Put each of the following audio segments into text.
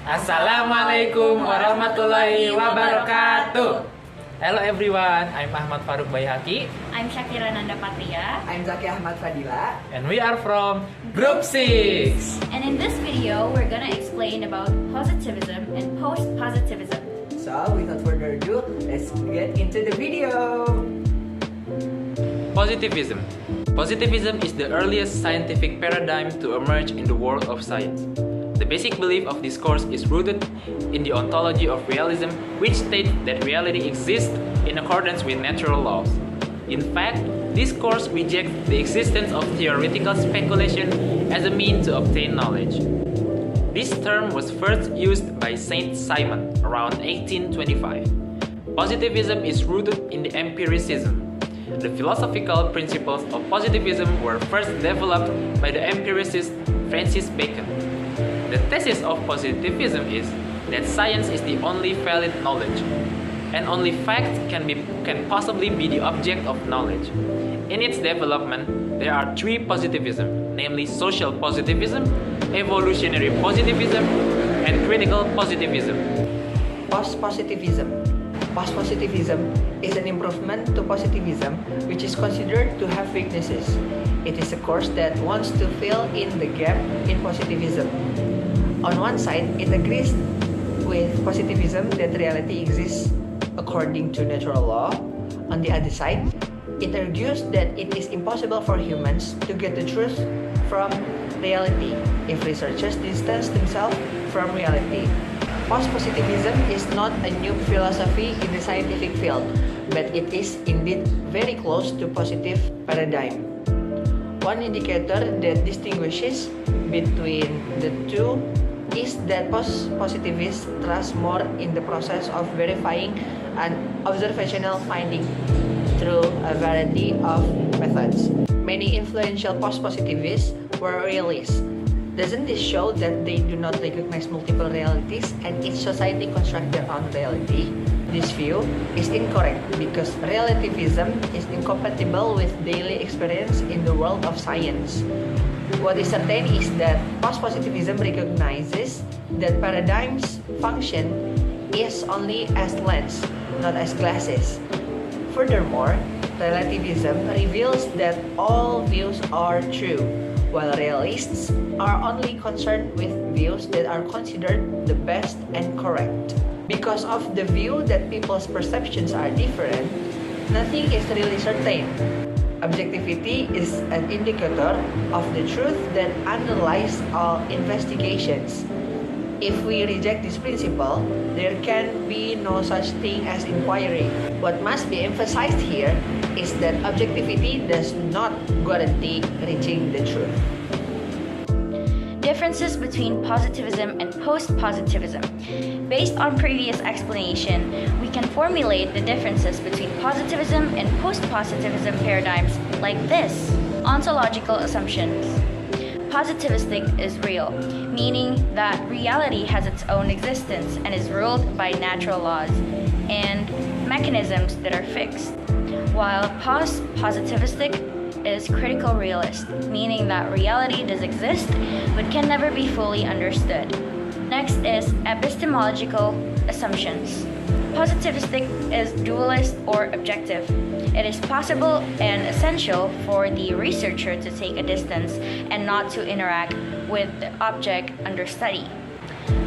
Assalamualaikum warahmatullahi wabarakatuh. Hello everyone, I'm Ahmad Faruq Baihaqi. I'm Shakira, Ananda, Patria. I'm Zaky, Ahmad, Fadilla. And we are from Group 6. And in this video, we're gonna explain about positivism and post-positivism. So, without further ado, let's get into the video. Positivism. Positivism is the earliest scientific paradigm to emerge in the world of science. The basic belief of this course is rooted in the ontology of realism, which states that reality exists in accordance with natural laws. In fact, this course rejects the existence of theoretical speculation as a means to obtain knowledge. This term was first used by Saint Simon around 1825. Positivism is rooted in the empiricism. The philosophical principles of positivism were first developed by the empiricist Francis Bacon. The thesis of positivism is that science is the only valid knowledge, and only facts can possibly be the object of knowledge. In its development, there are three positivisms, namely social positivism, evolutionary positivism, and critical positivism. Post-positivism. Post-positivism is an improvement to positivism which is considered to have weaknesses. It is a course that wants to fill in the gap in positivism. On one side, it agrees with positivism that reality exists according to natural law. On the other side, it argues that it is impossible for humans to get the truth from reality if researchers distance themselves from reality. Post-positivism is not a new philosophy in the scientific field, but it is indeed very close to positive paradigm. One indicator that distinguishes between the two is that post-positivists trust more in the process of verifying an observational finding through a variety of methods. Many influential post-positivists were realists. Doesn't this show that they do not recognize multiple realities and each society constructs their own reality? This view is incorrect because relativism is incompatible with daily experience in the world of science. What is certain is that post-positivism recognizes that paradigms function is only as lens, not as glasses. Furthermore, relativism reveals that all views are true, while realists are only concerned with views that are considered the best and correct. Because of the view that people's perceptions are different, nothing is really certain. Objectivity is an indicator of the truth that underlies all investigations. If we reject this principle, there can be no such thing as inquiry. What must be emphasized here is that objectivity does not guarantee reaching the truth. Differences between positivism and post-positivism. Based on previous explanation, we can formulate the differences between positivism and post-positivism paradigms like this. Ontological assumptions. Positivistic is real, meaning that reality has its own existence and is ruled by natural laws and mechanisms that are fixed, while post-positivistic is critical realist, meaning that reality does exist but can never be fully understood. Next is epistemological assumptions. Positivistic is dualist or objective. It is possible and essential for the researcher to take a distance and not to interact with the object under study.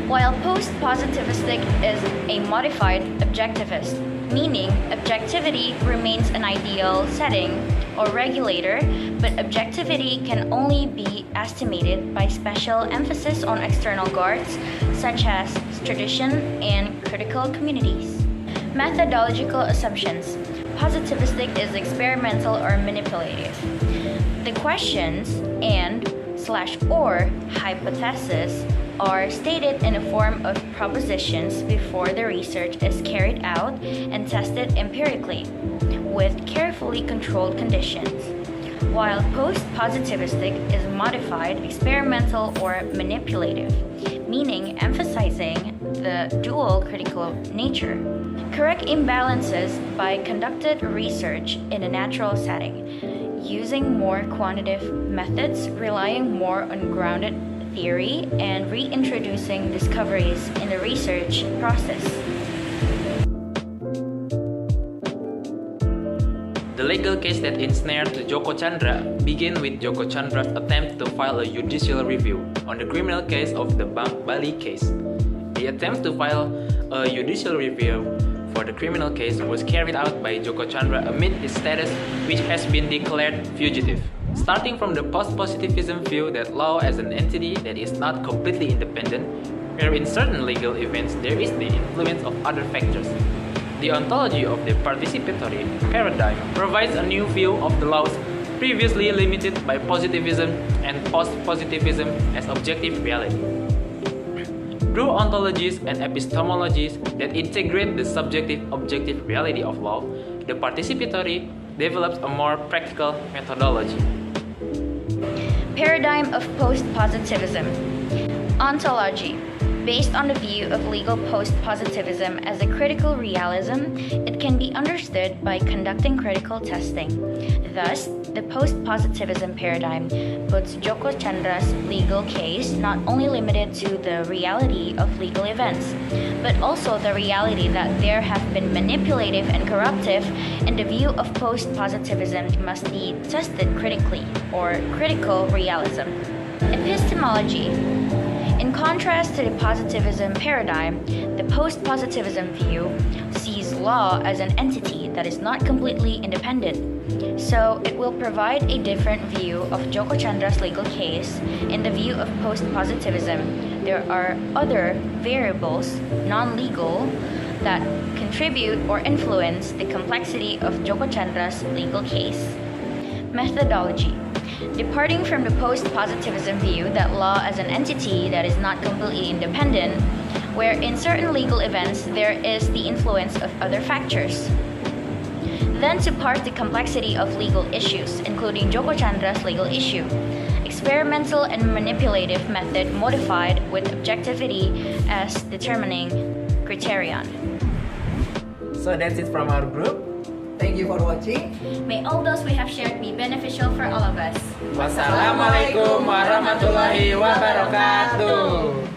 While post-positivistic is a modified objectivist, meaning objectivity remains an ideal setting or regulator, but objectivity can only be estimated by special emphasis on external guards such as tradition and critical communities. Methodological assumptions. Positivistic is experimental or manipulative. The questions and/or hypotheses are stated in a form of propositions before the research is carried out and tested empirically with carefully controlled conditions, while post-positivistic is modified, experimental, or manipulative, meaning emphasizing the dual critical nature. Correct imbalances by conducted research in a natural setting, using more quantitative methods, relying more on grounded theory and reintroducing discoveries in the research process. The legal case that ensnared Joko Chandra began with Joko Chandra's attempt to file a judicial review on the criminal case of the Bali case. The attempt to file a judicial review for the criminal case was carried out by Joko Chandra amid his status, which has been declared fugitive. Starting from the post-positivism view that law as an entity that is not completely independent, where in certain legal events there is the influence of other factors. The ontology of the participatory paradigm provides a new view of the laws previously limited by positivism and post-positivism as objective reality. Through ontologies and epistemologies that integrate the subjective-objective reality of law, the participatory develops a more practical methodology. Paradigm of post-positivism. Ontology. Based on the view of legal post-positivism as a critical realism, it can be understood by conducting critical testing. Thus, the post-positivism paradigm puts Joko Chandra's legal case not only limited to the reality of legal events, but also the reality that there have been manipulative and corruptive, and the view of post-positivism must be tested critically, or critical realism. Epistemology. In contrast to the positivism paradigm, the post-positivism view sees law as an entity that is not completely independent. So it will provide a different view of Joko Chandra's legal case. In the view of post-positivism, there are other variables, non-legal, that contribute or influence the complexity of Joko Chandra's legal case. Methodology. Departing from the post-positivism view that law as an entity that is not completely independent, where in certain legal events there is the influence of other factors. Then to parse the complexity of legal issues, including Joko Chandra's legal issue. Experimental and manipulative method modified with objectivity as determining criterion. So that's it from our group. Thank you for watching. May all those we have shared be beneficial for all of us. Wassalamualaikum warahmatullahi wabarakatuh.